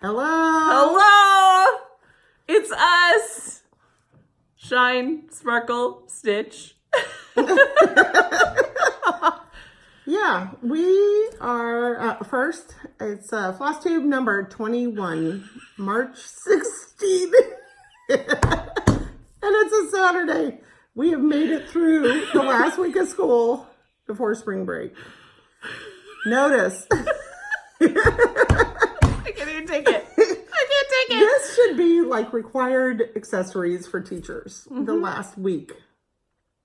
Hello. It's us. Shine, Sparkle, Stitch. Yeah, we are, first, it's Flosstube number 21, March 16th. And it's a Saturday. We have made it through the last week of school before spring break. Notice. I can't even take it. I can't take it. This should be like required accessories for teachers the last week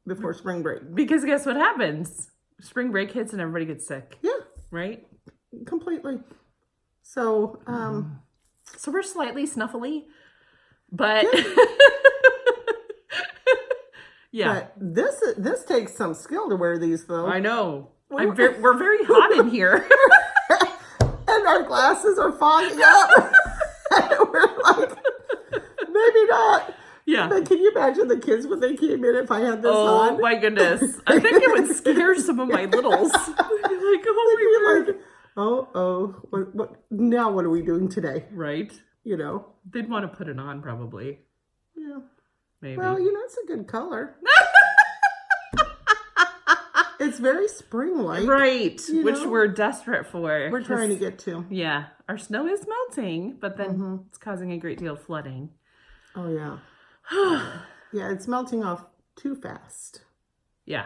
before spring break. Because guess what happens? Spring break hits and everybody gets sick. Yeah. Right? Completely. So, So we're slightly snuffly, but yeah. But this takes some skill to wear these, though. I know. We're very hot in here. And our glasses are fogging up. We're like, maybe not. Yeah. But can you imagine the kids when they came in if I had this on? Oh my goodness. I think it would scare some of my littles. They'd be like, oh my God. What now what are we doing today? Right. You know? They'd want to put it on probably. Yeah. Maybe. Well, you know, it's a good color. It's very spring-like. Right. You Which know? we're desperate for. We're trying to get to. Yeah. Our snow is melting, but then it's causing a great deal of flooding. Oh, yeah. Yeah, it's melting off too fast. Yeah.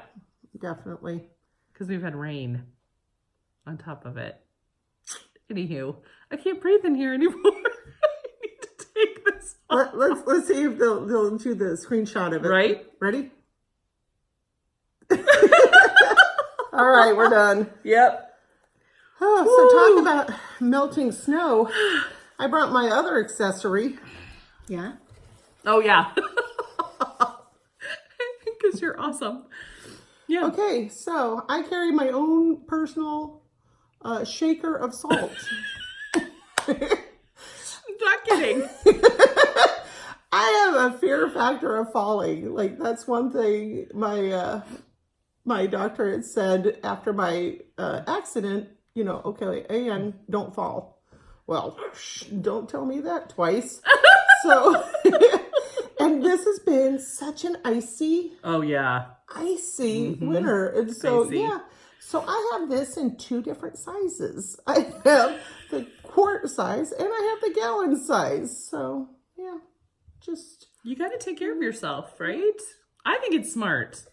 Definitely. Because we've had rain on top of it. Anywho, I can't breathe in here anymore. I need to take this off. Let's see if they'll do the screenshot of it. Right? Ready? All right, we're done. Yep. Oh, so talk about melting snow. I brought my other accessory. Yeah. Oh, yeah. Because you're awesome. Yeah. Okay, so I carry my own personal shaker of salt. Not kidding. I have a fear factor of falling. Like, that's one thing my doctor had said after my accident, you know, okay, and don't fall. Well, don't tell me that twice. So, and this has been such an icy winter. And so, yeah. So I have this in 2 different sizes. I have the quart size and I have the gallon size. So, yeah, just. You got to take care of yourself, right? I think it's smart.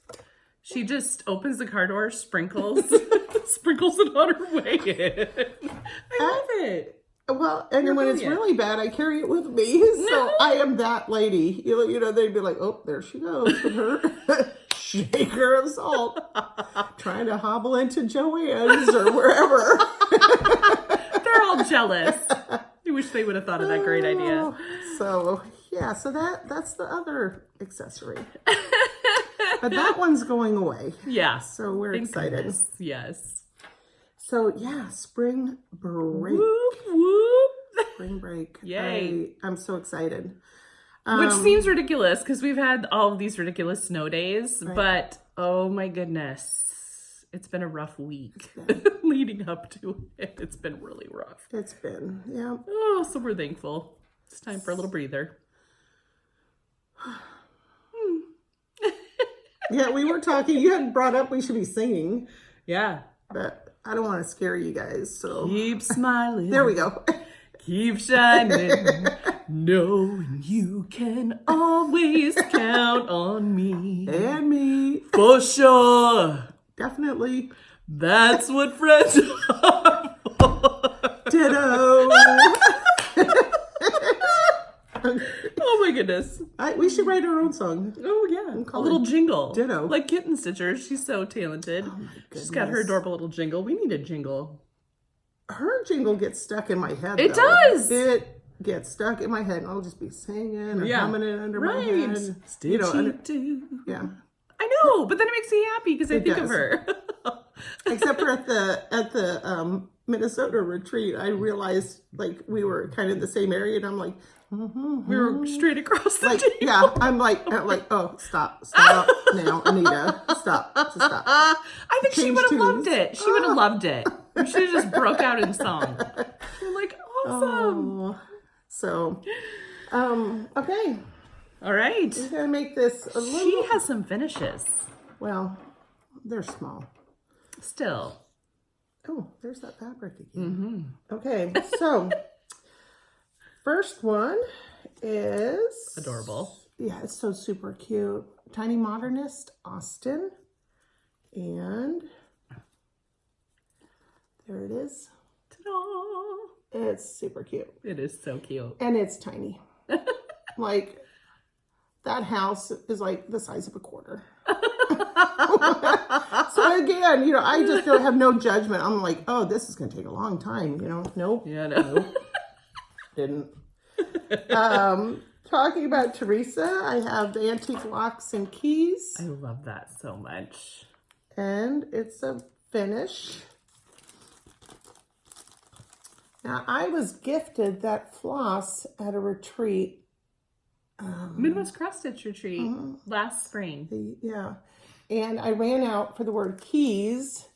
She just opens the car door, sprinkles it on her way in. I love it. Well, and when it's really bad, I carry it with me. So I am that lady. You know, they'd be like, oh, there she goes with her shaker of salt. Trying to hobble into Joann's or wherever. They're all jealous. I wish they would have thought of that great idea. So, yeah, so that's the other accessory. But that one's going away. Yeah. So we're excited. Goodness. Yes. So, yeah, spring break. Whoop, whoop. Spring break. Yay. I'm so excited. Which seems ridiculous because we've had all of these ridiculous snow days. Right. But, oh my goodness, it's been a rough week leading up to it. It's been really rough. It's been, yeah. Oh, so we're thankful. It's time for a little breather. Yeah, we were talking. You hadn't brought up we should be singing. Yeah. But I don't want to scare you guys, so. Keep smiling. There we go. Keep shining. Knowing you can always count on me. And me. For sure. Definitely. That's what friends are for. Ditto. Oh my goodness. We should write our own song. Oh yeah. A little jingle. Ditto. Like Kitten Stitcher. She's so talented. Oh my goodness. She's got her adorable little jingle. We need a jingle. Her jingle gets stuck in my head. It though. does. It gets stuck in my head and I'll just be singing or humming it under my head. You know, yeah. I know, but then it makes me happy because I think of her. Except for at the Minnesota retreat, I realized like we were kind of in the same area and I'm like, we were straight across the table. Yeah, I'm like, oh, stop now, Anita, stop, just stop. I think she would have loved it. She would have loved it. You should have just broke out in song. You're like, awesome. Oh, so, okay. All right. We're going to make this a little... She has some finishes. Well, they're small. Still. Oh, there's that fabric again. Okay, so first one is... Adorable. Yeah, it's so super cute. Tiny Modernist, Austin. And there it is. Ta-da! It's super cute. It is so cute. And it's tiny. Like, that house is like the size of a quarter. So again, you know, I just don't have no judgment. I'm like, oh, this is going to take a long time, you know. Nope. Yeah, no. Nope. Didn't. Talking about Teresa, I have the antique locks and keys. I love that so much. And it's a finish. Now, I was gifted that floss at a retreat. Midwest Cross Stitch Retreat last spring. Yeah. And I ran out for the word keys.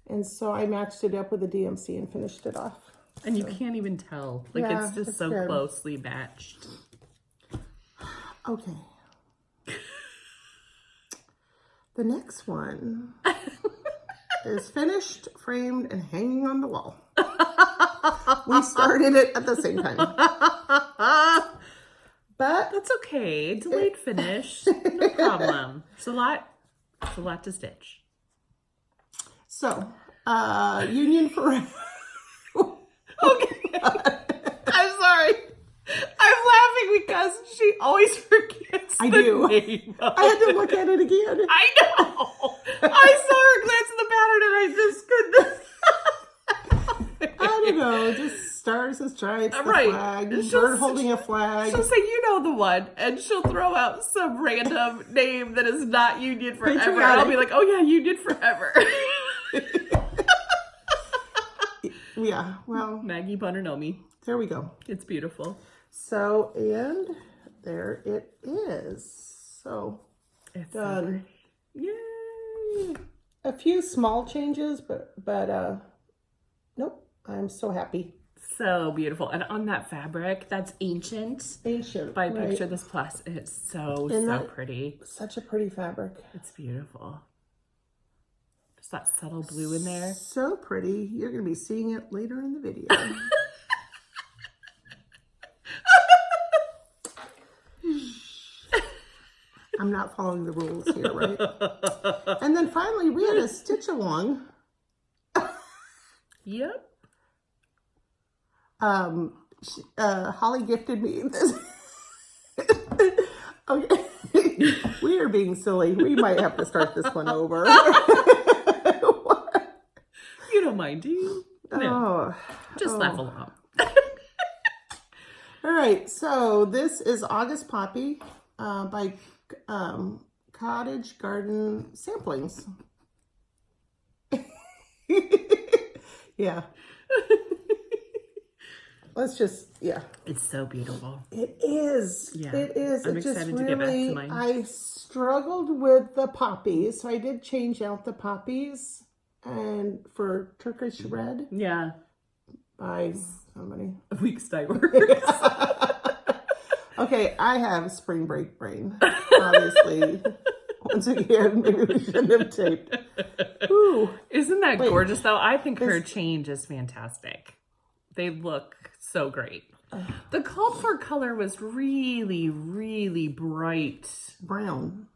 And so I matched it up with a DMC and finished it off. And you can't even tell. Like, Yeah, it's just it's so good. closely matched. Okay. The next one is finished, framed, and hanging on the wall. We started it at the same time. But That's okay. Delayed finish. No problem. It's a lot to stitch. so, Union Forever. Okay. I'm sorry. I'm laughing because she always forgets I the do. name of I had to it. look at it again. I know. I saw her glance at the pattern and I just couldn't. I don't know, just stars and stripes, the Right. flag, She'll- bird holding a flag. She'll say, you know the one, and she'll throw out some random name that is not Union Forever. And I'll be like, oh yeah, Union Forever. Yeah, well, Maggie Bononomi. there we go. It's beautiful. So, and there it is. So, It's done. Yay. A few small changes, but nope, I'm so happy. So beautiful. And on that fabric, that's ancient. Ancient. By right. Picture This Plus. It's so Isn't so that- pretty. Such a pretty fabric. It's beautiful. Just that subtle blue in there. So pretty. You're going to be seeing it later in the video. I'm not following the rules here, right? And then finally, we had a stitch along. Yep. Holly gifted me this. Okay. We are being silly. We might have to start this one over. You don't mind, do you? No. Oh. Just laugh along. All right. So this is August Poppy by Cottage Garden Samplings. Yeah. Let's just, yeah. It's so beautiful. It is. Yeah. It is. I'm It just excited to get back to really, mine. I struggled with the poppies. So I did change out the poppies and for Turkish Red Yeah. by somebody. Week Stiver. Okay, I have spring break brain, obviously. Once again, maybe we shouldn't have taped. Ooh. Isn't that Wait. gorgeous though? I think her change is fantastic. They look so great. The called for color was really, really bright Brown.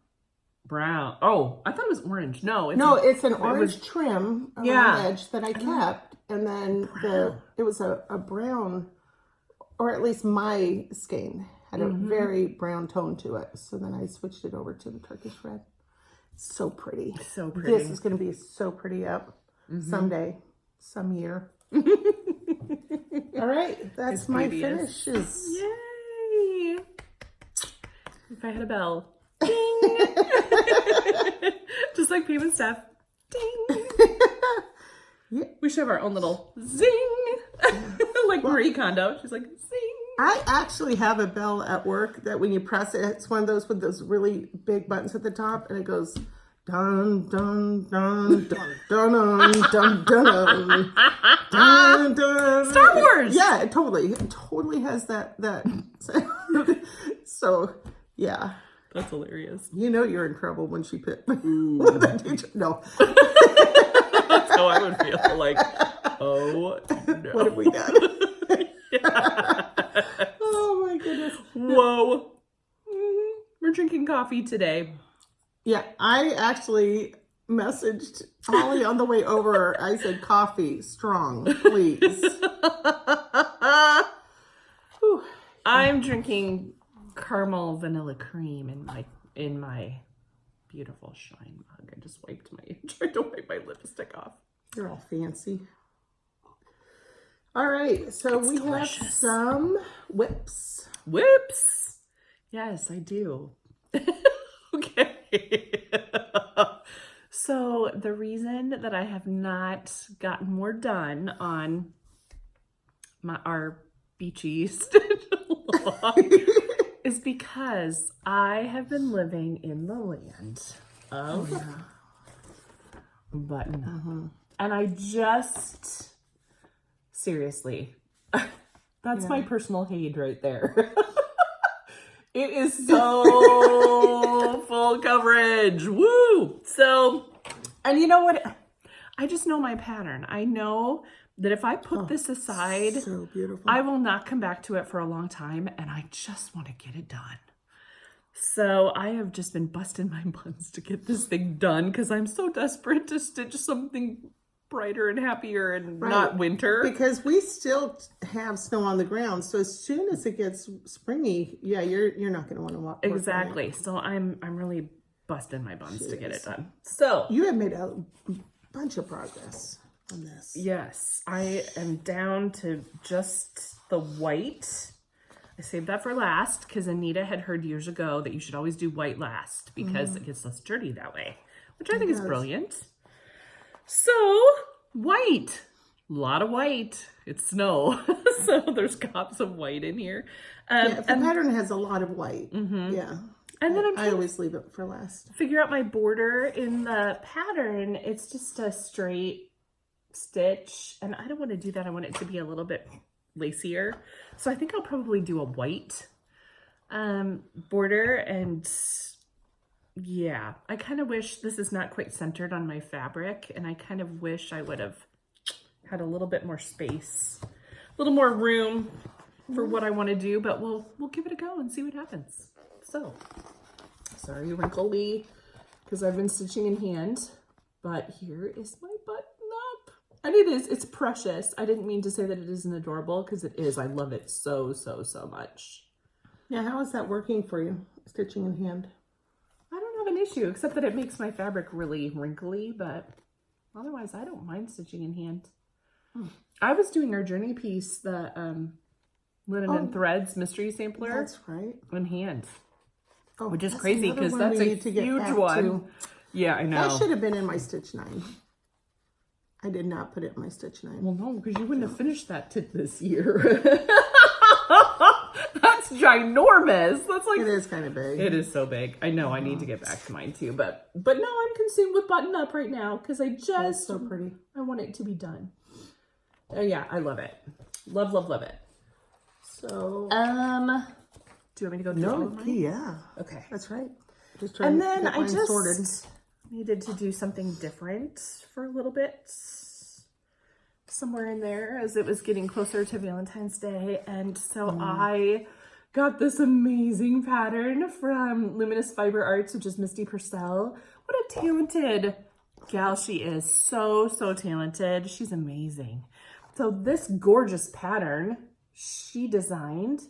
brown. Oh, I thought it was orange. No, It's an orange trim around Yeah. the edge that I kept. And then it was a brown, or at least my skein had a very brown tone to it. So then I switched it over to the Turkish Red. So pretty. so pretty. This is going to be so pretty up someday, some year. All right, that's It's my beauteous. finishes. Yay! If I had a bell. Ding! Just like Pam Steph. Ding! Yeah. We should have our own little zing! Like Marie Kondo. She's like, zing! I actually have a bell at work that when you press it, it's one of those with those really big buttons at the top, and it goes Dun dun dun dun dun dun dun dun dun dun. Star Wars. Yeah, it totally has that sound. So yeah, That's hilarious. you know you're in trouble when she picked that teacher. No, That's how I would feel. Like, oh no, what have we done? Oh my goodness. Whoa. We're drinking coffee today. Yeah, I actually messaged Holly on the way over. I said, coffee, strong, please. Whew. I'm drinking caramel vanilla cream in my beautiful Shine mug. I just tried to wipe my lipstick off. You're all fancy. All right, so we have some whips. Whips! Yes, I do. Okay. So the reason that I have not gotten more done on our beachy stitch along is because I have been living in the land of button. And I just, seriously, that's my personal hate right there. It is so full coverage. Woo! So, and you know what? I just know my pattern. I know that if I put this aside, So beautiful. I will not come back to it for a long time, and I just want to get it done. So I have just been busting my buns to get this thing done because I'm so desperate to stitch something brighter and happier and not winter. Because we still have snow on the ground, so as soon as it gets springy, yeah, you're not going to want to walk. Exactly. So I'm really busting my buns to get it done. So You have made a bunch of progress on this. yes, I am down to just the white. I saved that for last because Anita had heard years ago that you should always do white last because it gets less dirty that way, which I think is brilliant. So white, a lot of white. It's snow, so there's gobs of white in here. If the pattern has a lot of white, yeah. And then I always leave it for last. figure out my border in the pattern. It's just a straight stitch, and I don't want to do that. I want it to be a little bit lacier, so I think I'll probably do a white border. And yeah, I kind of wish this is not quite centered on my fabric, and I kind of wish I would have had a little bit more space, a little more room for what I want to do, but we'll give it a go and see what happens. So, sorry, wrinkly, because I've been stitching in hand, but here is my button up. And it's precious. I didn't mean to say that it isn't adorable, because it is. I love it so, so, so much. Yeah, how is that working for you, stitching in hand? I don't have an issue, except that it makes my fabric really wrinkly, but otherwise I don't mind stitching in hand. I was doing our journey piece, the Linen and Threads mystery sampler. That's right. In hand. Oh, Which is that's crazy another because one that's we a need to get huge back one. to. Yeah, I know. That should have been in my stitch 9. I did not put it in my stitch 9. Well, no, because you wouldn't have finished that this year. That's ginormous. That's like, It is kind of big. it is so big. I know. I need to get back to mine too, but no, I'm consumed with button up right now because I That's just so pretty. I want it to be done. Oh yeah, I love it. Love, love, love it. So, Do you want me to go through all of mine? yeah, Okay. that's right. Just trying And to then get I mine just sorted. needed to do something different for a little bit. Somewhere in there as it was getting closer to Valentine's Day. And so I got this amazing pattern from Luminous Fiber Arts, which is Misty Purcell. What a talented gal she is. So, so talented. She's amazing. So this gorgeous pattern she designed,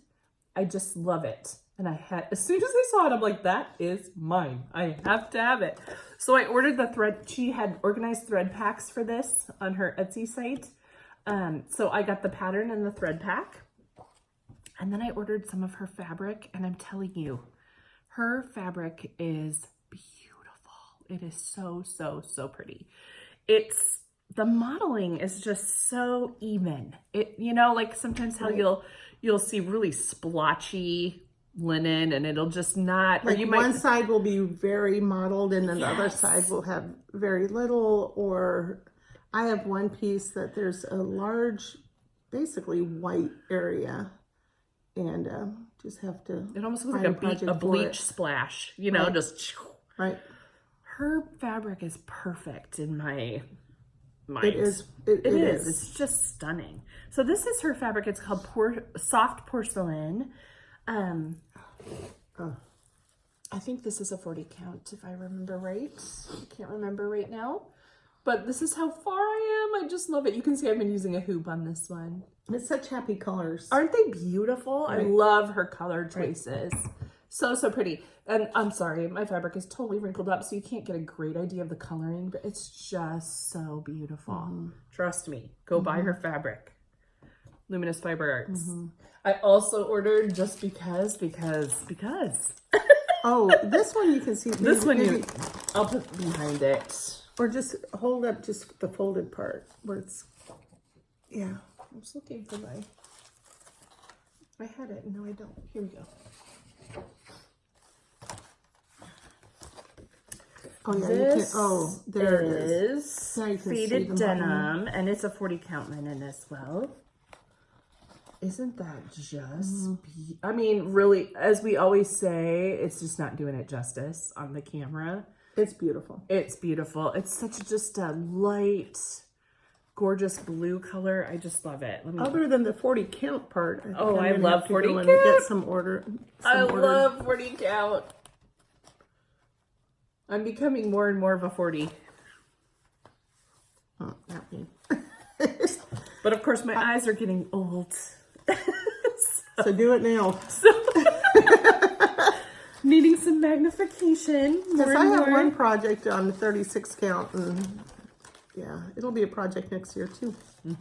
I just love it. And as soon as I saw it, I'm like, that is mine. I have to have it. So I ordered the thread. She had organized thread packs for this on her Etsy site. So I got the pattern and the thread pack. And then I ordered some of her fabric. And I'm telling you, her fabric is beautiful. It is so, so, so pretty. The modeling is just so even. Like sometimes how you'll see really splotchy linen, and it'll just not, or Like you one might, side will be very mottled and then the other Yes. side will have very little, or I have one piece that there's a large, basically white area, and just have to it almost looks find like a project for bleach it. splash, you know, Right. just, Right. her fabric is perfect in my mind. It is. It is. It's just stunning. So this is her fabric. It's called soft porcelain. I think this is a 40 count, if I remember right. I can't remember right now. But this is how far I am. I just love it. You can see I've been using a hoop on this one. It's such happy colors. Aren't they beautiful? Right. I love her color choices. Right. So, so pretty. And I'm sorry, my fabric is totally wrinkled up, so you can't get a great idea of the coloring, but it's just so beautiful. Trust me. Go buy her fabric. Luminous Fiber Arts. I also ordered just because. Oh, this one you can see. This one I'll put behind it. Or just hold up just the folded part where it's, yeah. I'm just looking for I had it. No, I don't. Here we go. Oh, yeah. This there it is. Now you can see faded them denim, and it's a 40 count linen as well. Isn't that just I mean, really, as we always say, it's just not doing it justice on the camera. It's beautiful. It's beautiful. It's such just a light, gorgeous blue color. I just love it. Other than the 40 count part. I love 40 count. Get some order. Love 40 count. I'm becoming more and more of a 40. Oh, not me. But of course, my eyes are getting old. So do it now. Needing some magnification. Because I have one project on 36 count, and yeah, it'll be a project next year too. And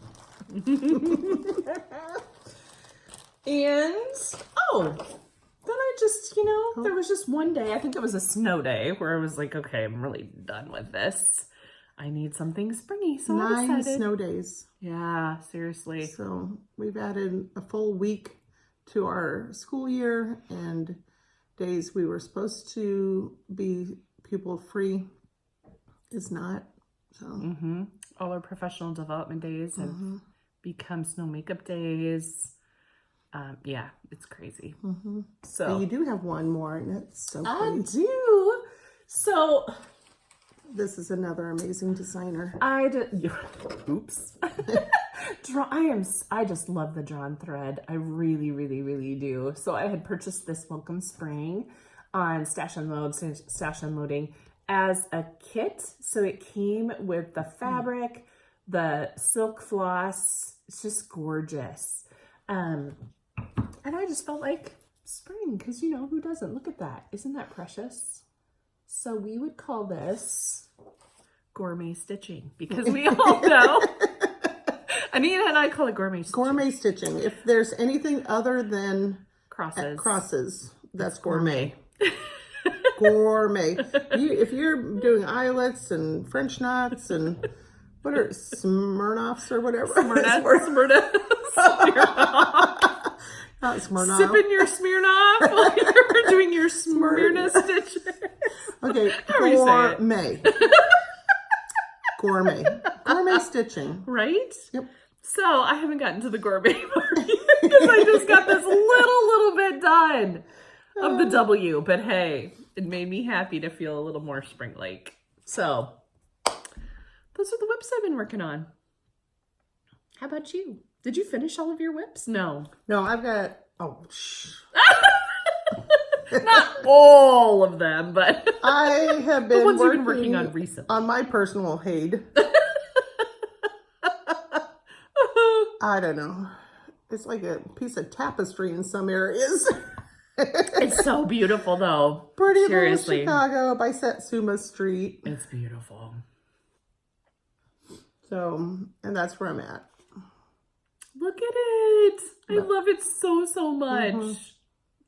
then I just, there was just one day, I think it was a snow day, where I was like, okay, I'm really done with this. I need something springy. So 9 I decided. snow days. Yeah, seriously. So we've added a full week to our school year, and days we were supposed to be pupil free is not. So all our professional development days have become snow makeup days. Yeah, it's crazy. So but you do have one more, and it's so pretty. I do. So this is another amazing designer. Oops. I just love the drawn thread. I really, really, really do. So I had purchased this Welcome Spring on Stash Unloading as a kit. So it came with the fabric, the silk floss. It's just gorgeous. And I just felt like spring, because who doesn't? Look at that. Isn't that precious? So we would call this gourmet stitching, because we all know. Anita and I call it gourmet stitching. Gourmet stitching. If there's anything other than crosses, that's gourmet. Gourmet. If you're doing eyelets and French knots and what are Smirnoffs or whatever? Smirnoff. Not Smirnoff. Sipping your Smirnoff while you're doing your Smyrna stitches. Okay, gourmet. Gourmet stitching. Right? Yep. So I haven't gotten to the gourmet part yet, because I just got this little bit done of the W. But hey, it made me happy to feel a little more spring-like. So those are the whips I've been working on. How about you? Did you finish all of your whips? No, I've got, not all of them, but I have been the ones you've been working on recently. On my personal Hade. I don't know. It's like a piece of tapestry in some areas. It's so beautiful, though. Pretty Seriously. little Chicago by Satsuma Street. It's beautiful. So, and that's where I'm at. Look at it. I love it so much.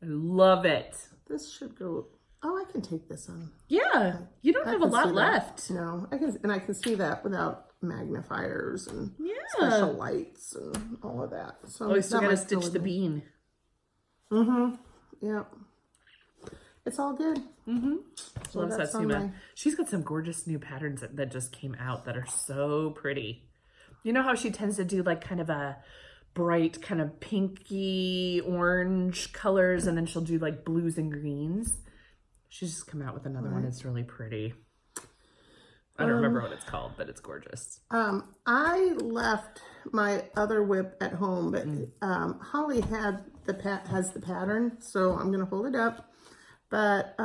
I love it. This should go. Oh, I can take this on. Yeah, you don't have a lot left. No, I can see that without magnifiers and special lights and all of that. So you still gotta stitch the bean. Yeah. It's all good. Mm-hmm. So Love that's Satsuma. on She's got some gorgeous new patterns that just came out that are so pretty. You know how she tends to do like kind of a bright kind of pinky orange colors, and then she'll do like blues and greens. She's just come out with another one. It's really pretty. I don't remember what it's called, but it's gorgeous. I left my other whip at home, but Holly has the pattern, so I'm gonna hold it up. But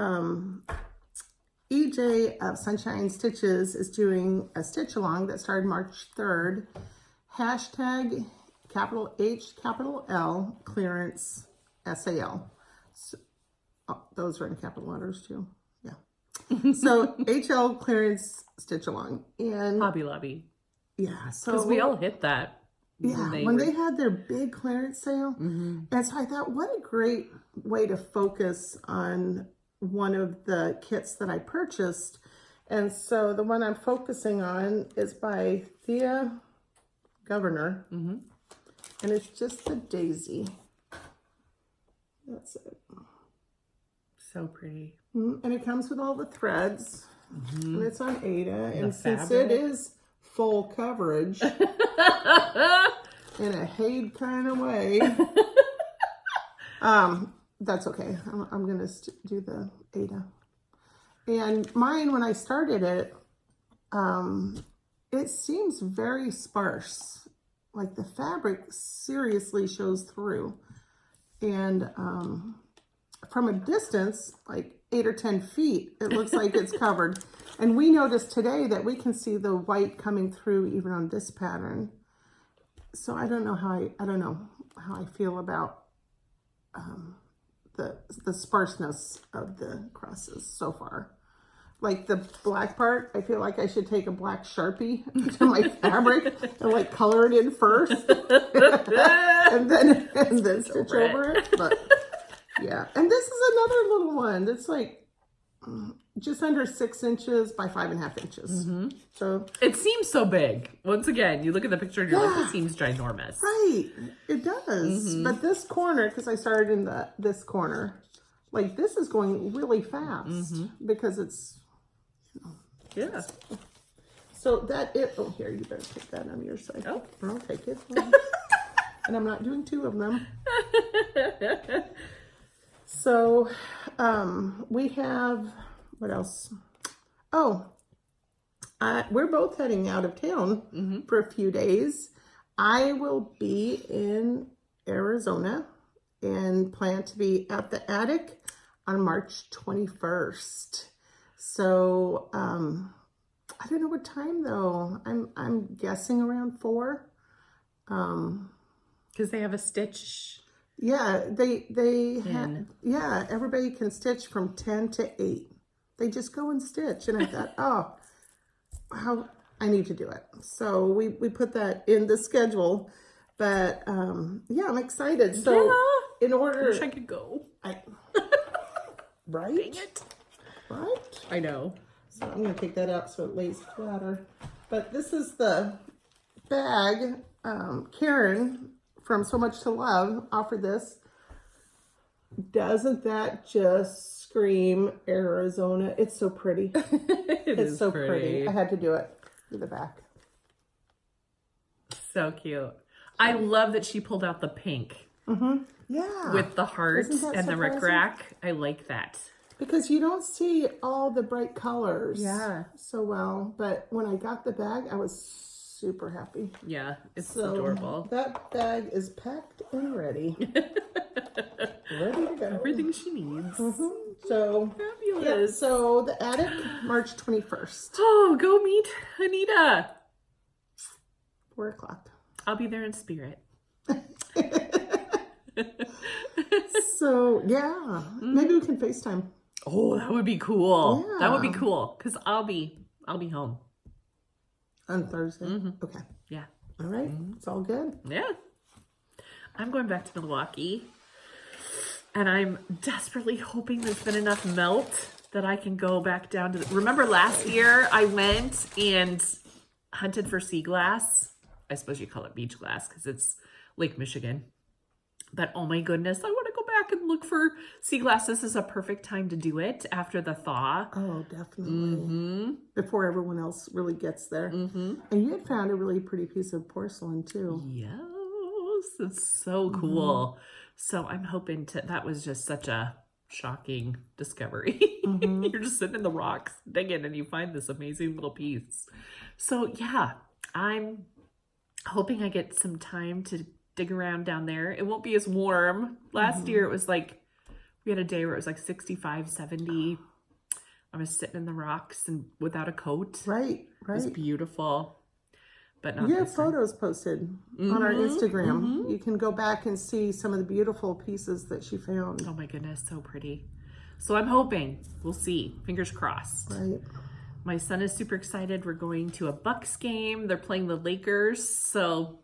EJ of Sunshine Stitches is doing a stitch along that started March 3rd. Hashtag capital H, capital L, clearance SAL. So, those are in capital letters too. Yeah. So HL clearance stitch along. And Hobby Lobby. yeah. So Because we all hit that. Yeah, when they had their big clearance sale. And so I thought, what a great way to focus on one of the kits that I purchased. And so the one I'm focusing on is by Thea Governor. And it's just the daisy. That's it. So pretty. And it comes with all the threads. And it's on Ada. And since fabric. it is full coverage in a Haid kind of way, that's okay. I'm going to do the Ada. And mine, when I started it, it seems very sparse. Like the fabric seriously shows through. And from a distance, like 8 or 10 feet, it looks like it's covered. And we noticed today that we can see the white coming through even on this pattern. So I don't know how I feel about the sparseness of the crosses so far. Like the black part, I feel like I should take a black Sharpie to my fabric and like color it in first, and then stitch over it. But yeah, and this is another little one that's like just under 6 inches by 5.5 inches. So it seems so big. Once again, you look at the picture and you're like, it seems ginormous. Right, it does. But this corner, because I started in this corner, like this is going really fast because it's. Yeah. So that it. Oh, here, you better take that on your side. Oh, I'll take it. And I'm not doing 2 of them. So, we have, what else? Oh, we're both heading out of town for a few days. I will be in Arizona and plan to be at the attic on March 21st. So, I don't know what time though. I'm guessing around 4. Because they have a stitch. Yeah, they have, yeah, everybody can stitch from 10 to 8. They just go and stitch. And I thought, oh, how I need to do it. So we put that in the schedule. But yeah, I'm excited. So in order, I wish I could go. Right? Dang it. Right? I know. So I'm going to take that out so it lays flatter. But this is the bag. Karen from So Much to Love offered this. Doesn't that just scream Arizona? It's so pretty. It's so pretty. I had to do it to the back. So cute. I love that she pulled out the pink. Yeah. With the heart and the rickrack. I like that. Because you don't see all the bright colors Yeah. so well. But when I got the bag, I was super happy. Yeah, it's So adorable. that bag is packed and ready. Ready to go. Everything she needs. So, Fabulous. yeah, so the attic, March 21st, Oh, go meet Anita. 4 o'clock. I'll be there in spirit. So, yeah, maybe we can FaceTime. Oh, that would be cool. Yeah. That would be cool. Because I'll be home. On Thursday? Okay. Yeah. All right. It's all good. Yeah. I'm going back to Milwaukee. And I'm desperately hoping there's been enough melt that I can go back down to remember last year I went and hunted for sea glass. I suppose you call it beach glass because it's Lake Michigan. But oh my goodness, I want to go back and look for sea glass. This is a perfect time to do it after the thaw. Oh, definitely. Before everyone else really gets there. And you had found a really pretty piece of porcelain too. Yes, it's so cool. So I'm hoping that was just such a shocking discovery. You're just sitting in the rocks digging and you find this amazing little piece. So yeah, I'm hoping I get some time to dig around down there. It won't be as warm. Last year it was like, we had a day where it was like 65, 70. I was sitting in the rocks and without a coat. Right. It was beautiful. But not You have photos posted on our Instagram. Mm-hmm. You can go back and see some of the beautiful pieces that she found. Oh my goodness, so pretty. So I'm hoping, we'll see, fingers crossed. Right. My son is super excited. We're going to a Bucks game. They're playing the Lakers, so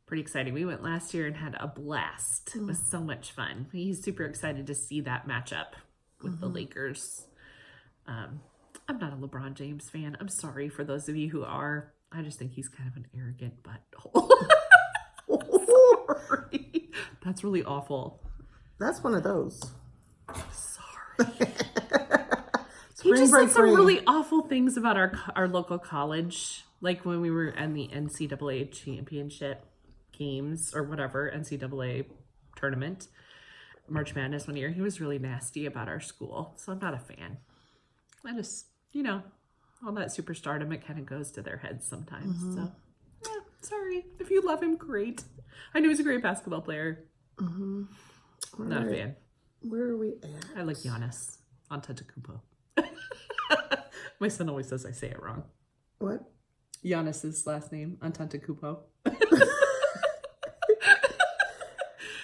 pretty exciting. We went last year and had a blast. It was so much fun. He's super excited to see that matchup with the Lakers. I'm not a LeBron James fan. I'm sorry for those of you who are. I just think he's kind of an arrogant butthole. Sorry. That's really awful. That's one of those. Sorry. He just said some really awful things about our local college. Like when we were in the NCAA championship games or whatever, NCAA tournament, March Madness one year, he was really nasty about our school. So I'm not a fan. I just, all that superstardom, it kind of goes to their heads sometimes. So, yeah, sorry. If you love him, great. I know he's a great basketball player. Not a fan. Where are we at? I like Giannis Antetokounmpo. My son always says I say it wrong. What? Giannis's last name, Antetokounmpo.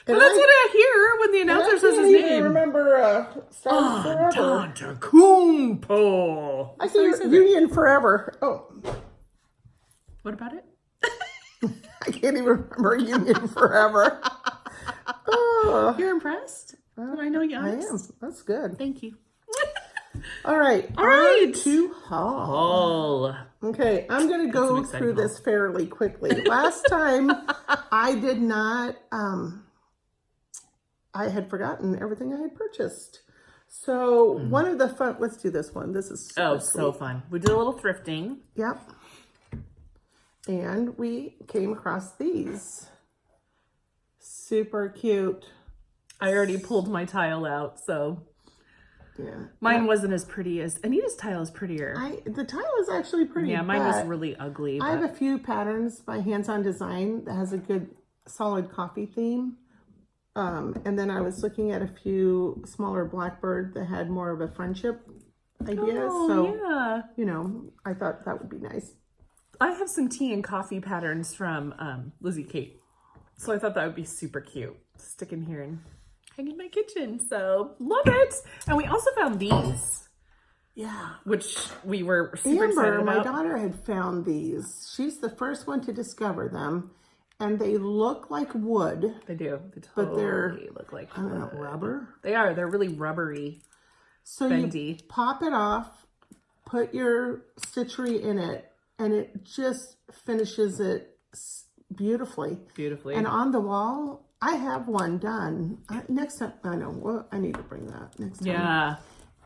And that's what I hear when the announcer says his name. I remember Antetokounmpo. I see Union Forever. Oh. What about it? I can't even remember Union Forever. Oh. You're impressed? Did I know Giannis? I am. That's good. Thank you. All right. On to haul. Okay, I'm going to go through this fairly quickly. Last time, I did not... I had forgotten everything I had purchased. So one of the fun, let's do this one. This is so fun. We did a little thrifting. Yep. And we came across these. Super cute. I already pulled my tile out, so yeah. Mine wasn't as pretty as Anita's tile is prettier. The tile is actually pretty. Yeah, mine was really ugly. I have a few patterns by Hands On Design that has a good solid coffee theme. And then I was looking at a few smaller Blackbird that had more of a friendship idea. Yeah. I thought that would be nice. I have some tea and coffee patterns from Lizzie Kate. So I thought that would be super cute. Stick in here and hang in my kitchen. So love it. And we also found these. Yeah. Which we were super excited about. My daughter had found these. She's the first one to discover them. And they look like wood. They do. But they're, look like I don't know, rubber? They are. They're really rubbery. So bendy. You pop it off, put your stitchery in it, and it just finishes it beautifully. And on the wall, I have one done. Next time, I know, well, I need to bring that next time. Yeah.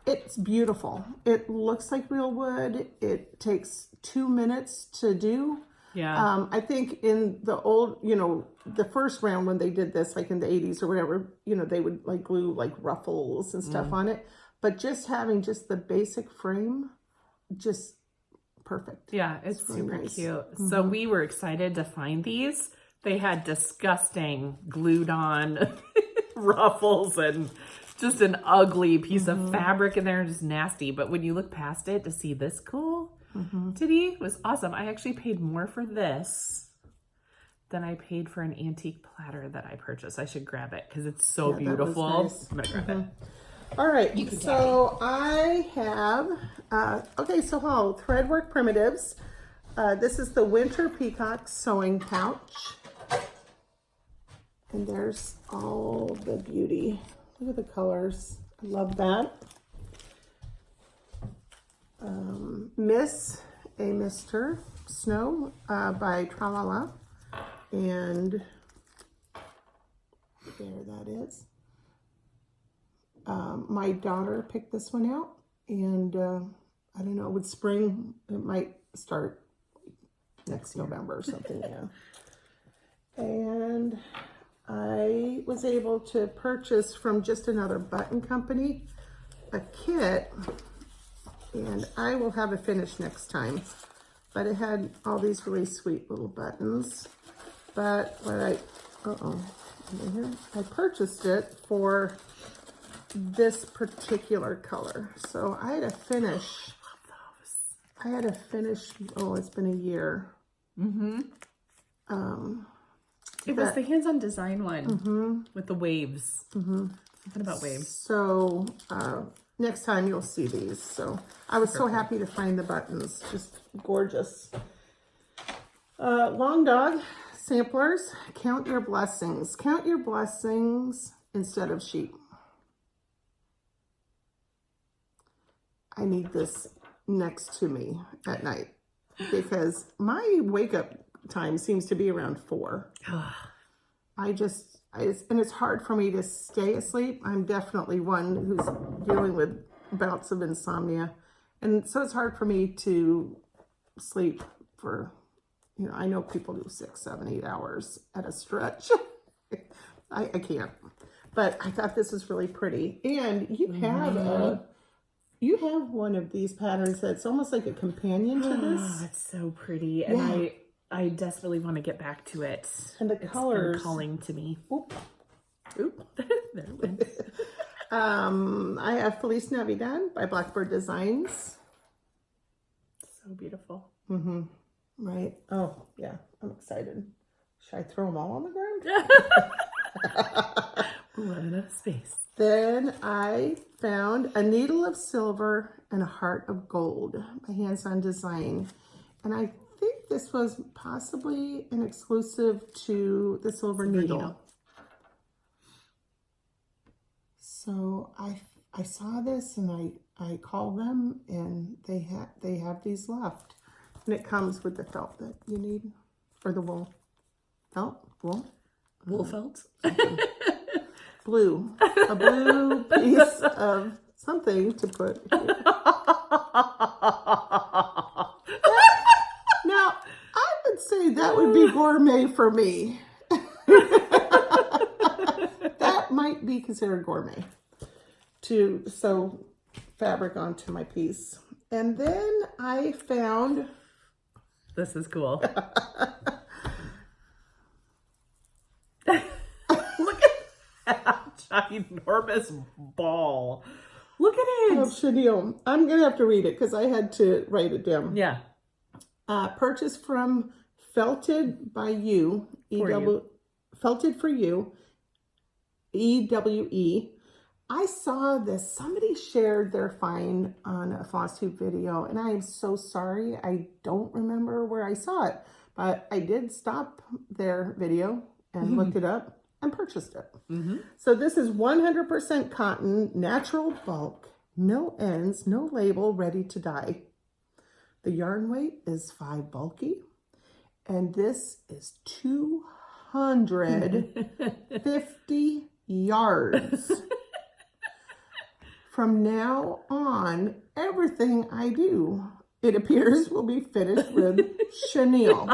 It's beautiful. It looks like real wood. It takes 2 minutes to do. Yeah. I think in the old, the first round when they did this, like in the 80s or whatever, they would like glue like ruffles and stuff on it. But just having just the basic frame, just perfect. Yeah, it's really super nice. Cute. So we were excited to find these. They had disgusting glued on ruffles and just an ugly piece of fabric in there, just nasty. But when you look past it to see this cool titty was awesome. I actually paid more for this than I paid for an antique platter that I purchased. I should grab it because it's so beautiful. Nice. I'm gonna grab it. All right, so I have, Threadwork Primitives. This is the Winter Peacock Sewing Pouch. And there's all the beauty. Look at the colors. I love that. Miss a Mr. Snow by Tralala. And there that is. my daughter picked this one out, and I don't know, with spring, it might start next November or something, yeah. And I was able to purchase from just another button company a kit, and I will have a finish next time. But it had all these really sweet little buttons. But what I purchased it for this particular color. So I had to finish. Oh, it's been a year. Mm-hmm. It was the hands-on design one with the waves. Mm-hmm. Something about waves. So next time you'll see these. So I was so happy to find the buttons. Just gorgeous. Long dog samplers. Count your blessings. Count your blessings instead of sheep. I need this next to me at night because my wake up time seems to be around 4. And it's hard for me to stay asleep. I'm definitely one who's dealing with bouts of insomnia. And so it's hard for me to sleep for, I know people do 6, 7, 8 hours at a stretch. I can't. But I thought this was really pretty. And you have one of these patterns that's almost like a companion to this. Oh, it's so pretty. And I desperately want to get back to it. And the colors. It's been calling to me. Oop. There it went. I have Feliz Navidad by Blackbird Designs. So beautiful. Mm-hmm. Right. Oh, yeah. I'm excited. Should I throw them all on the ground? We're running out of space. Then I found A Needle of Silver and a Heart of Gold by Hands On Design. And I think this was possibly an exclusive to the Silver Needle. So I saw this and I called them, and they have these left. And it comes with the felt that you need, or the wool. Wool felt? Blue. A blue piece of something to put here. Now, I would say that would be gourmet for me. That might be considered gourmet to sew fabric onto my piece. And then I found... This is cool. Look at that ginormous ball. Look at it. Oh, Chenille. I'm going to have to read it because I had to write it down. Yeah. Purchased from Felted by You. Felted for You. EWE. I saw this. Somebody shared their find on a Flosstube video, and I am so sorry. I don't remember where I saw it, but I did stop their video and looked it up and purchased it. So this is 100% cotton, natural bulk, mill ends, no label, ready to dye. The yarn weight is 5 bulky, and this is 250 yards. From now on, everything I do, it appears, will be finished with chenille.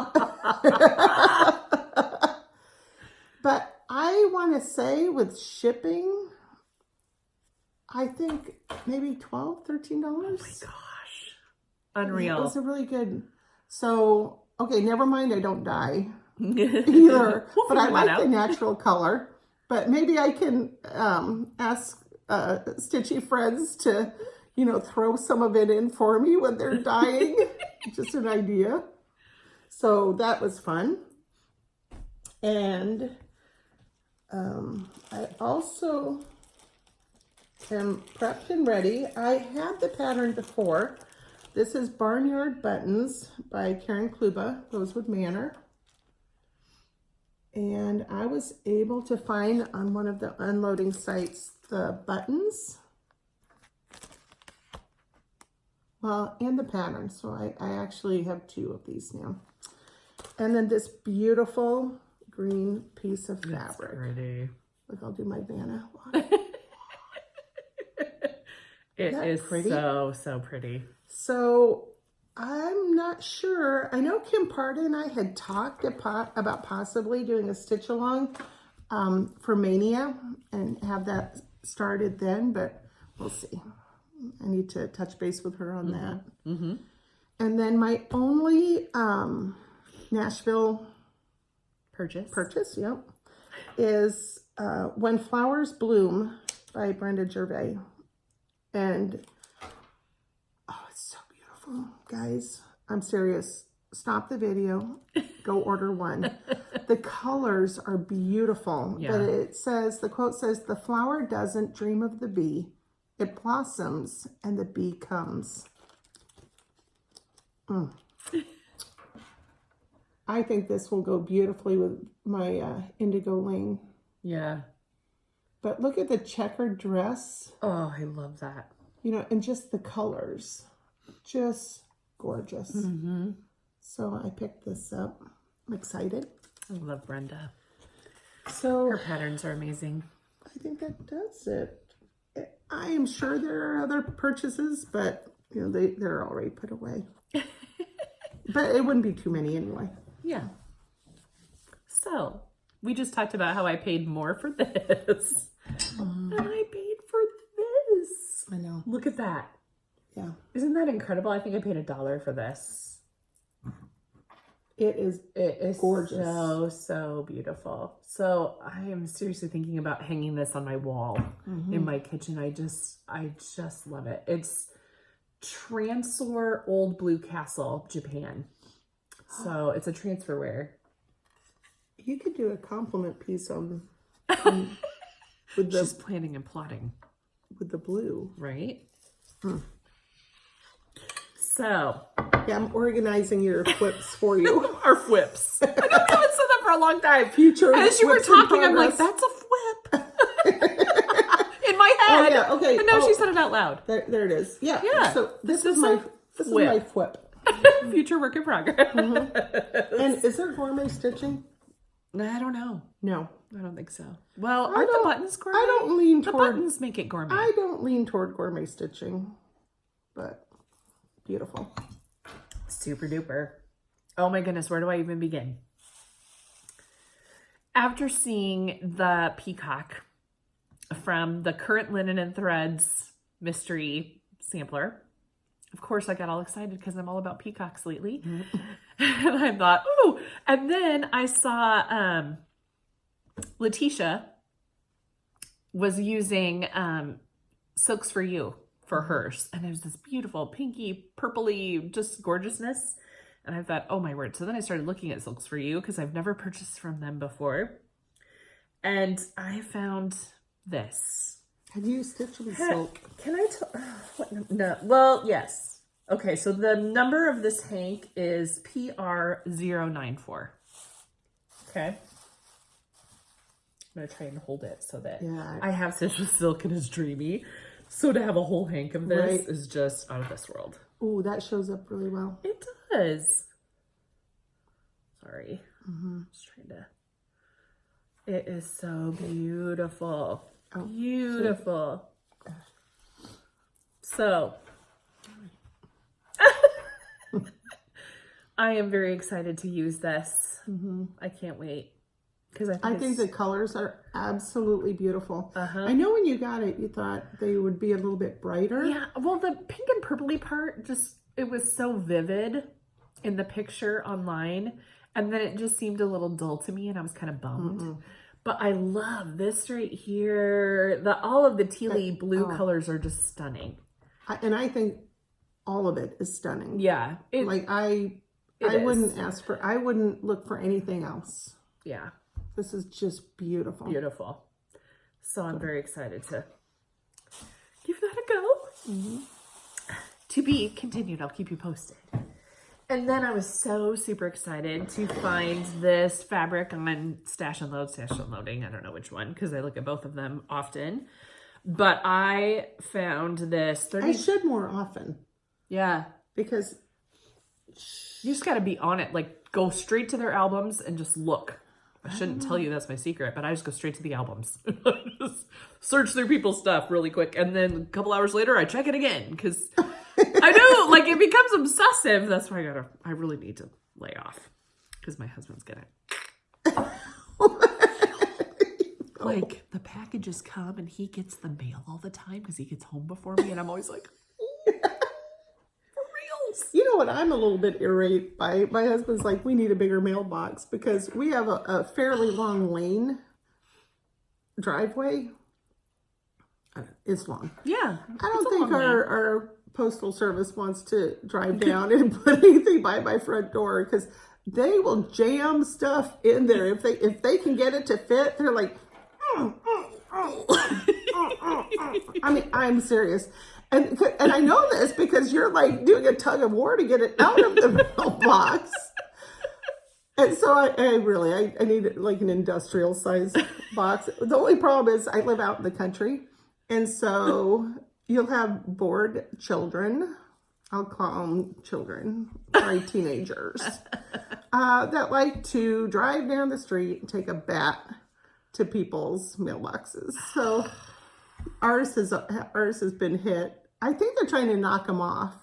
But I want to say with shipping, I think maybe $12, $13. Oh my gosh. Unreal. It was a really good. So, okay, never mind, I don't dye either. But I like the natural color. But maybe I can ask stitchy friends to, throw some of it in for me when they're dyeing. Just an idea. So that was fun. And I also am prepped and ready. I had the pattern before. This is Barnyard Buttons by Karen Kluba, Rosewood Manor. And I was able to find on one of the unloading sites the buttons. Well, and the pattern. So I actually have 2 of these now. And then this beautiful green piece of fabric. That's pretty. Look, I'll do my Vanna. It is pretty? so pretty. So I'm not sure. I know Kim Parda and I had talked about possibly doing a stitch along for Mania and have that started then, but we'll see. I need to touch base with her on that. Mm-hmm. And then my only Nashville purchase, yep, is When Flowers Bloom by Brenda Gervais. And oh, it's so beautiful, guys. I'm serious. Stop the video. Go order one. The colors are beautiful. Yeah. But it says, the quote says, "The flower doesn't dream of the bee. It blossoms and the bee comes." I think this will go beautifully with my indigo lane. Yeah. But look at the checkered dress. Oh, I love that. You know, and just the colors. Just gorgeous. Mm-hmm. So I picked this up. I'm excited. I love Brenda. So Her patterns are amazing. I think that does it. I am sure there are other purchases, but you know, they're already put away. But it wouldn't be too many anyway. Yeah. So we just talked about how I paid more for this. And I paid for this. I know. Look at that. Yeah. Isn't that incredible? I think I paid $1 for this. It is gorgeous. So beautiful. So I am seriously thinking about hanging this on my wall in my kitchen. I just love it. It's Transor Old Blue Castle, Japan. So it's a transferware. You could do a compliment piece on with the She's planning and plotting. with the blue. Right? So Yeah, I'm organizing your whips for you. our whips. I haven't said that for a long time. Future As you were whips in talking, I'm like, progress. that's a whip. In my head. Oh, yeah, okay. And now Oh. she said it out loud. There it is. Yeah. Yeah. So this This is is my whip. whip. Future work in progress. And is there gourmet stitching? I don't know. No. I don't think so. Well, aren't the buttons gourmet? I don't lean The toward buttons make it gourmet. I don't lean toward gourmet stitching. But beautiful. Super duper. Oh my goodness, where do I even begin? After seeing the peacock from the Current Linen and Threads mystery sampler, of course I got all excited because I'm all about peacocks lately. And I thought, ooh. And then I saw Letitia was using Silks for You for hers. And there's this beautiful pinky, purpley, just gorgeousness. And I thought, oh my word. So then I started looking at Silks for You because I've never purchased from them before. And I found this. Have you stitched with silk? Can I tell? What? No. Well, yes. Okay, so the number of this hank is PR094. Okay. I'm going to try and hold it so that I have stitched with silk and it's dreamy. So to have a whole hank of this is just out of this world. Ooh, that shows up really well. It does. Sorry. Just trying to. It is so beautiful. Oh, beautiful. So. I am very excited to use this. I can't wait. Because I think the colors are absolutely beautiful. Uh-huh. I know when you got it, you thought they would be a little bit brighter. Yeah, well, the pink and purpley part, it was so vivid in the picture online. And then it just seemed a little dull to me and I was kind of bummed. But I love this right here. All of the tealy blue colors are just stunning. And I think all of it is stunning. Yeah. I wouldn't look for anything else. Yeah. This is just beautiful. Beautiful. So I'm very excited to give that a go. To be continued. I'll keep you posted. And then I was so super excited to find this fabric on Stash and Loading. I don't know which one because I look at both of them often. But I found this. I should more often. Yeah. Because you just got to be on it. Like, go straight to their albums and just look. I shouldn't tell you that's my secret, but I just go straight to the albums. Just search through people's stuff really quick. And then a couple hours later, I check it again because I know, like, it becomes obsessive. That's why I really need to lay off because my husband's gonna. Like, the packages come and he gets the mail all the time because he gets home before me. And I'm always like, for reals. You know what I'm a little bit irate by? My husband's like, we need a bigger mailbox because we have a fairly long lane driveway. It's long. Yeah. I don't think our postal service wants to drive down and put anything by my front door because they will jam stuff in there. If they can get it to fit, they're like, I mean, I'm serious. And I know this because you're like doing a tug of war to get it out of the mailbox. And so I need like an industrial size box. The only problem is I live out in the country. And so you'll have bored children. I'll call them children, probably teenagers, that like to drive down the street and take a bat to people's mailboxes. So ours has been hit. I think they're trying to knock them off,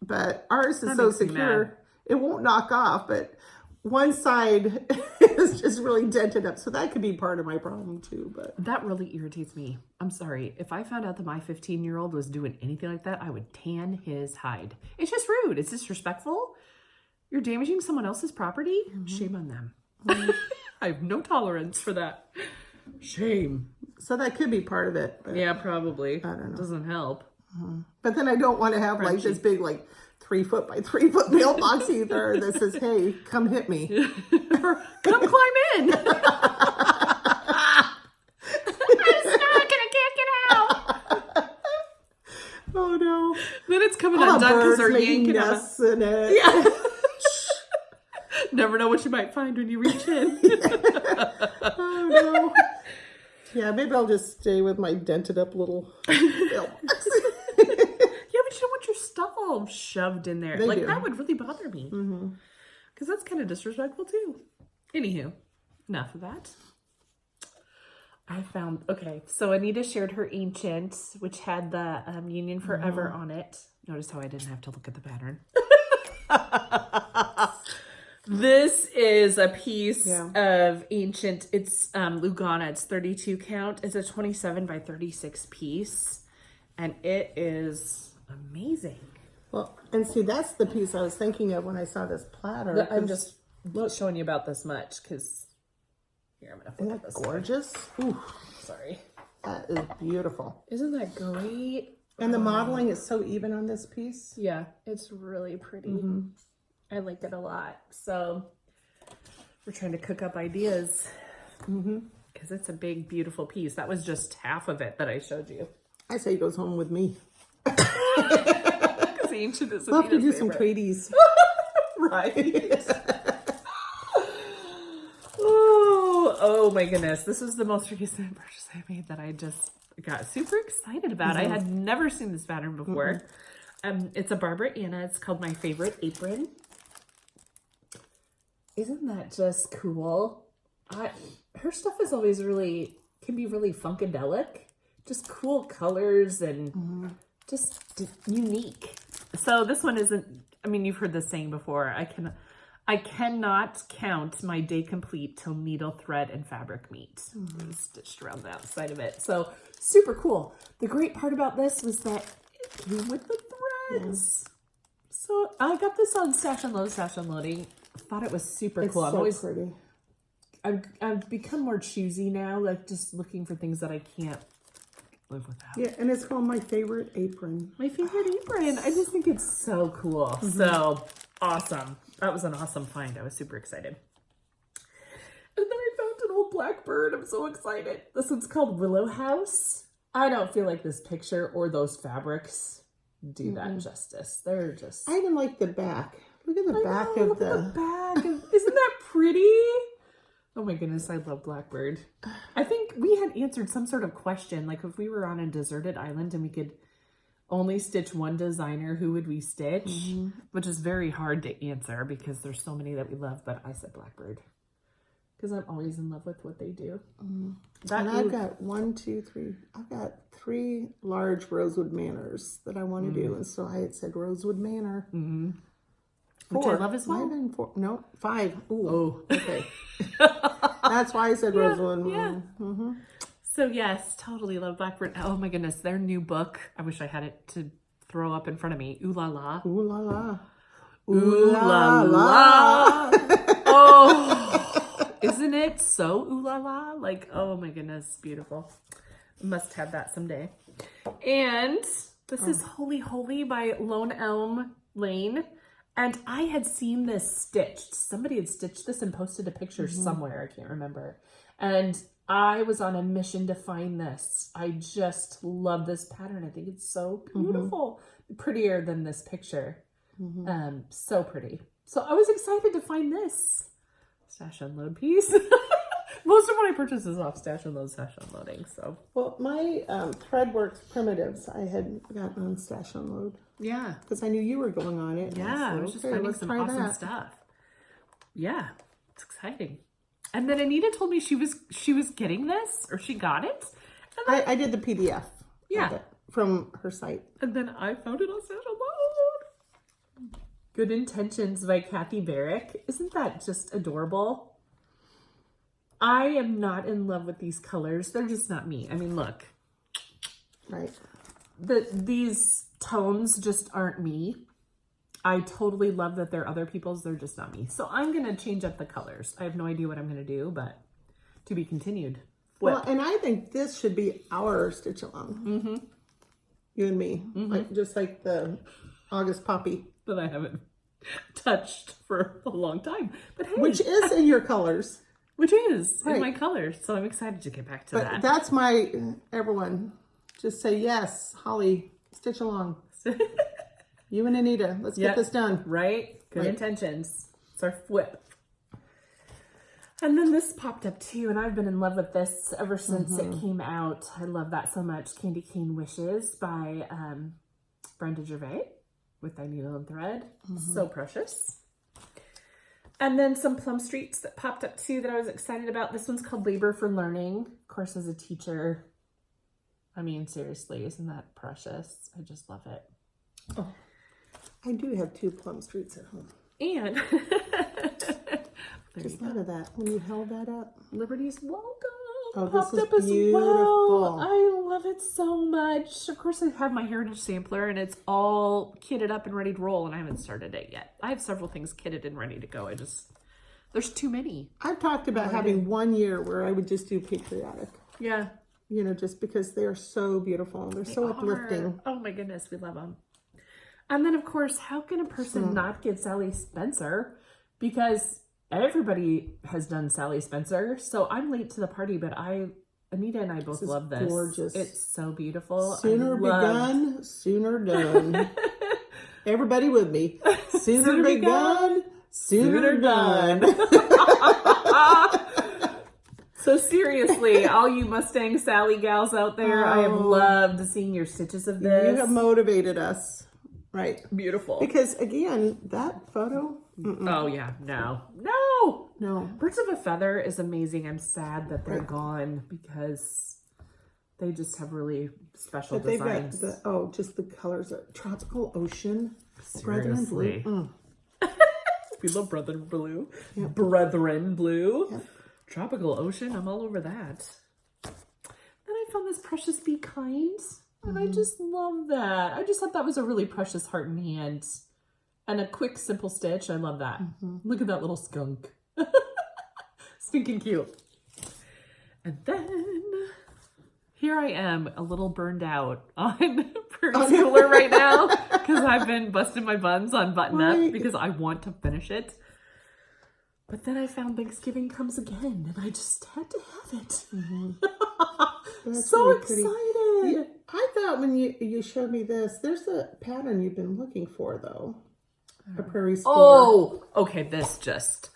but ours is so secure it won't knock off. But one side is just really dented up, so that could be part of my problem too. But that really irritates me. I'm sorry. If I found out that my 15-year-old was doing anything like that, I would tan his hide. It's just rude. It's disrespectful. You're damaging someone else's property. Shame on them. I have no tolerance for that. Shame. So that could be part of it. Yeah, probably. I don't know. Doesn't help. But then I don't want to have like this big, like 3 foot by 3 foot mailbox either that says, "Hey, come hit me." Or, come climb in. I'm not gonna kick it out. Oh no. Then it's coming undone because they're yanking nests in it. Yeah. Never know what you might find when you reach in. Oh no. Yeah, maybe I'll just stay with my dented up little mailbox. Yeah, but you don't want your stuff all shoved in there. They do. That would really bother me. Because that's kind of disrespectful too. Anywho, enough of that. I found, so Anita shared her Ancient, which had the Union Forever on it. Notice how I didn't have to look at the pattern. This is a piece of Ancient. It's Lugana. It's 32 count. It's a 27 by 36 piece. And it is amazing. Well, and see, that's the piece I was thinking of when I saw this platter. I'm just showing you about this much because here, I'm going to flip Isn't this. that gorgeous? Ooh, Sorry. that is beautiful. Isn't that great? And the modeling is so even on this piece. Yeah, it's really pretty. I like it a lot. So we're trying to cook up ideas because it's a big, beautiful piece. That was just half of it that I showed you. I say he goes home with me. Because Ancient is We'll have to do Anita's some favorite. tradies. Right. Oh my goodness. This is the most recent purchase I made that I just got super excited about. I had never seen this pattern before. It's a Barbara Anna. It's called My Favorite Apron. Isn't that just cool? Her stuff is always can be really funkadelic. Just cool colors and just unique. So this one isn't, I mean, you've heard this saying before. I cannot count my day complete till needle, thread, and fabric meet. Stitched around the outside of it. So super cool. The great part about this was that it came with the threads. So I got this on Stash and Load, Stash Unloading. Thought it was super cool. I'm always pretty. I've become more choosy now, like just looking for things that I can't live without. Yeah, and it's called My Favorite Apron. My Favorite Apron. I just think it's so cool. So awesome. That was an awesome find. I was super excited. And then I found an old blackbird. I'm so excited. This one's called Willow House. I don't feel like this picture or those fabrics do that justice. They're just... I even like the back. Look at the back of look the... at the back. Isn't that pretty? Oh my goodness, I love blackbird. I think we had answered some sort of question, like if we were on a deserted island and we could only stitch one designer, who would we stitch? Which is very hard to answer because there's so many that we love, but I said blackbird because I'm always in love with what they do. And I've got 3 large rosewood manners that I want to do. And so I had said rosewood manor. Which I love as well. 5. Ooh. Oh, Okay. That's why I said rosewood. Yeah. So yes, totally love Blackbird. Oh my goodness, their new book. I wish I had it to throw up in front of me. Ooh la la. Ooh la la. Ooh la la. Oh, isn't it so ooh la la? Like, oh my goodness, beautiful. Must have that someday. And this is Holy Holy by Lone Elm Lane. And I had seen this stitched. Somebody had stitched this and posted a picture somewhere. I can't remember. And I was on a mission to find this. I just love this pattern. I think it's so beautiful. Prettier than this picture. So pretty. So I was excited to find this stash unload piece. Most of what I purchase is off stash unload, stash unloading. So well, my Threadworks primitives I had gotten on stash unload. Yeah, because I knew you were going on it. Yeah, I was just finding some awesome stuff. Yeah, it's exciting. And then Anita told me she was getting this, or she got it. And I did the PDF. Yeah, from her site. And then I found it on stash unload. Good Intentions by Kathy Barrick. Isn't that just adorable? I am not in love with these colors. They're just not me. I mean, look. Right. These tones just aren't me. I totally love that they're other people's. They're just not me. So I'm going to change up the colors. I have no idea what I'm going to do, but to be continued. Well, and I think this should be our stitch along. You and me. Like, just like the August Poppy. That I haven't touched for a long time. But hey. Which is in your colors. Which is in my colors. So I'm excited to get back to that. That's my, everyone, just say yes, Holly, stitch along. You and Anita, let's get this done. Right? Good Intentions. It's our flip. And then this popped up too, and I've been in love with this ever since it came out. I love that so much. Candy Cane Wishes by Brenda Gervais with Thy Needle and Thread. So precious. And then some Plum Streets that popped up too that I was excited about. This one's called Labor for Learning. Of course, as a teacher, I mean, seriously, isn't that precious? I just love it. Oh, I do have 2 Plum Streets at home. And just thought of that when you held that up. Liberty's Welcome. Oh, popped this is up as beautiful. well. I love it so much. Of course, I have my Heritage Sampler, and it's all kitted up and ready to roll, and I haven't started it yet. I have several things kitted and ready to go. There's too many. I've talked about having 1 year where I would just do patriotic. Yeah. You know, just because they're so beautiful. They're so uplifting. Oh my goodness, we love them. And then, of course, how can a person not get Sally Spencer? Because everybody has done Sally Spencer. So I'm late to the party, but Anita and I both love this. Gorgeous. It's so beautiful. Sooner begun, sooner done. Everybody with me. Sooner begun, sooner done. So seriously, all you Mustang Sally gals out there, I have loved seeing your stitches of this. You have motivated us. Right. Beautiful. Because again, that photo. Oh yeah, no. Birds of a Feather is amazing. I'm sad that they're gone because they just have really special designs. They've got just the colors of Tropical Ocean. Seriously. Brethren Blue. We love Brethren Blue. Yep. Brethren Blue. Yep. Tropical Ocean. I'm all over that. Then I found this Precious Be Kind. And I just love that. I just thought that was a really precious heart and hand. And a quick, simple stitch. I love that. Look at that little skunk. Stinking cute. And then here I am, a little burned out on Prairie Schooler right now. Because I've been busting my buns on Button Up because I want to finish it. But then I found Thanksgiving Comes Again. And I just had to have it. So really excited. Yeah, I thought when you showed me this, there's a pattern you've been looking for, though. A Prairie Schooler. Oh, okay, this just...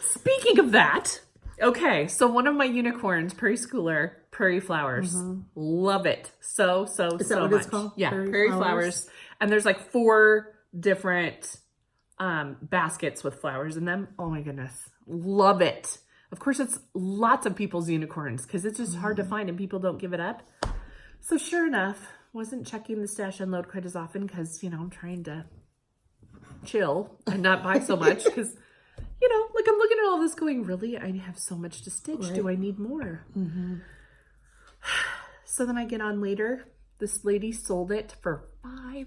Speaking of that, okay, so one of my unicorns, Prairie Schooler, Prairie Flowers. Love it. So Is that what much. it's called? Yeah, Prairie Flowers. And there's like 4 different baskets with flowers in them. Oh my goodness. Love it. Of course, it's lots of people's unicorns because it's just hard to find and people don't give it up. So sure enough, wasn't checking the stash unload quite as often because, you know, I'm trying to chill and not buy so much because, you know, like I'm looking at all this going, really? I have so much to stitch. Right. Do I need more? So then I get on later. This lady sold it for $5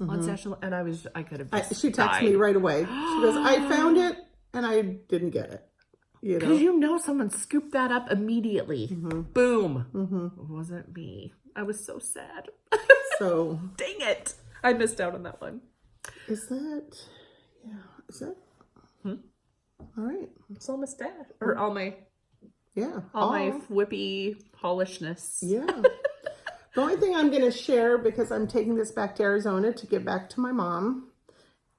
on stash unload, and I could have just she texted me right away. She goes, I found it and I didn't get it. You know? Because you know someone scooped that up immediately. Boom. It wasn't me. I was so sad. So dang it. I missed out on that one. Is that? All right. It's all my stash. Or all my... Yeah. All my whippy polishness. Yeah. The only thing I'm going to share, because I'm taking this back to Arizona to give back to my mom,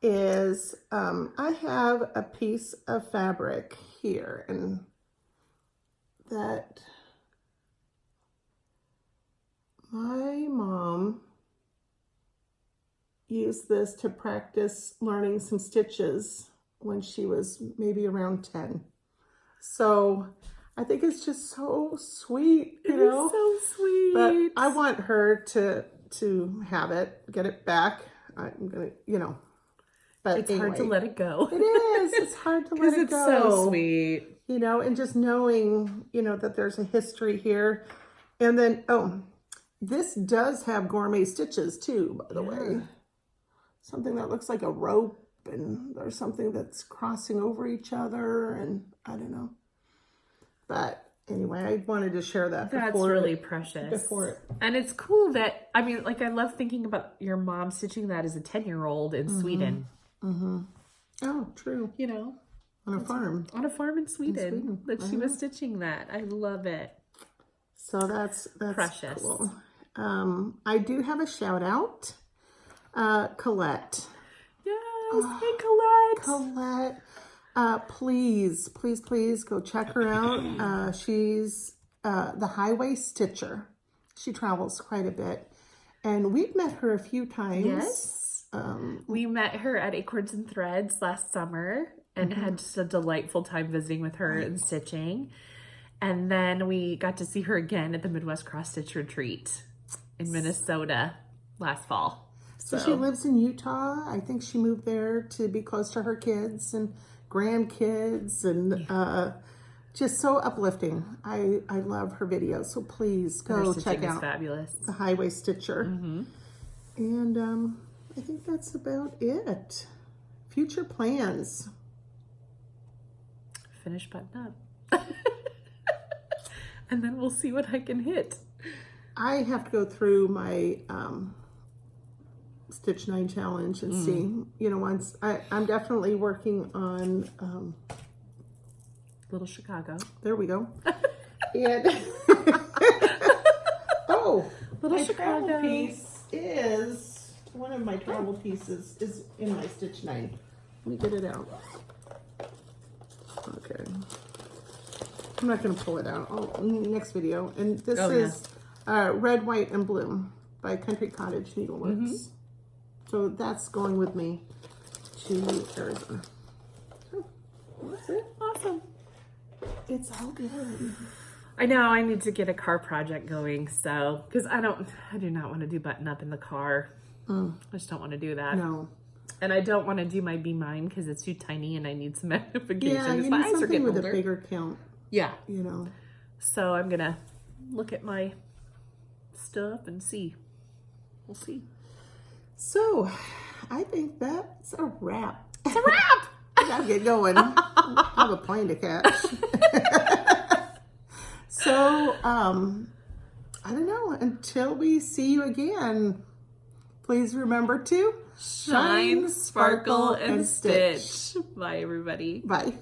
is I have a piece of fabric here, and that my mom used this to practice learning some stitches when she was maybe around 10. So I think it's just so sweet, you know? It's so sweet. But I want her to have it, get it back. I'm going to, you know. But it's hard to let it go. It is. It's hard to let it go. It's so sweet. You know, and just knowing, you know, that there's a history here. And then, this does have gourmet stitches too, by the way. Something that looks like a rope, and there's something that's crossing over each other, and I don't know. But anyway, I wanted to share that. That's really precious. And it's cool that, I mean, like I love thinking about your mom stitching that as a 10-year-old in Sweden. Oh, true. You know, on a farm. On a farm in Sweden. That she was stitching that. I love it. So that's precious. Cool. I do have a shout out. Colette. Yes, hey Colette. Please go check her out. She's the highway stitcher. She travels quite a bit, and we've met her a few times. Yes, we met her at Acorns and Threads last summer and had just a delightful time visiting with her and stitching. And then we got to see her again at the Midwest Cross Stitch Retreat in Minnesota last fall. So she lives in Utah. I think she moved there to be close to her kids and grandkids, and just so uplifting. I love her videos, so please go check out fabulous. The Highway Stitcher. And I think that's about it. Future plans. Finish button up. And then we'll see what I can hit. I have to go through my Stitch 9 challenge and see, you know, once I'm definitely working on Little Chicago. There we go. And Little my Chicago travel piece is one of my travel pieces is in my Stitch 9. Let me get it out. Okay. I'm not going to pull it out. Next video. And this is Red, White, and Blue by Country Cottage Needleworks. So that's going with me to Arizona. So that's it. Awesome. It's all good. I know I need to get a car project going, so because I do not want to do button up in the car. I just don't want to do that. No. And I don't want to do my Be Mine because it's too tiny and I need some magnification. Yeah, you need something with a bigger count. Yeah. You know. So I'm gonna look at my stuff and see. We'll see. So I think that's a wrap. It's a wrap. I gotta get going. I have a plane to catch. So, I don't know. Until we see you again, please remember to shine, sparkle, and stitch. Bye, everybody. Bye.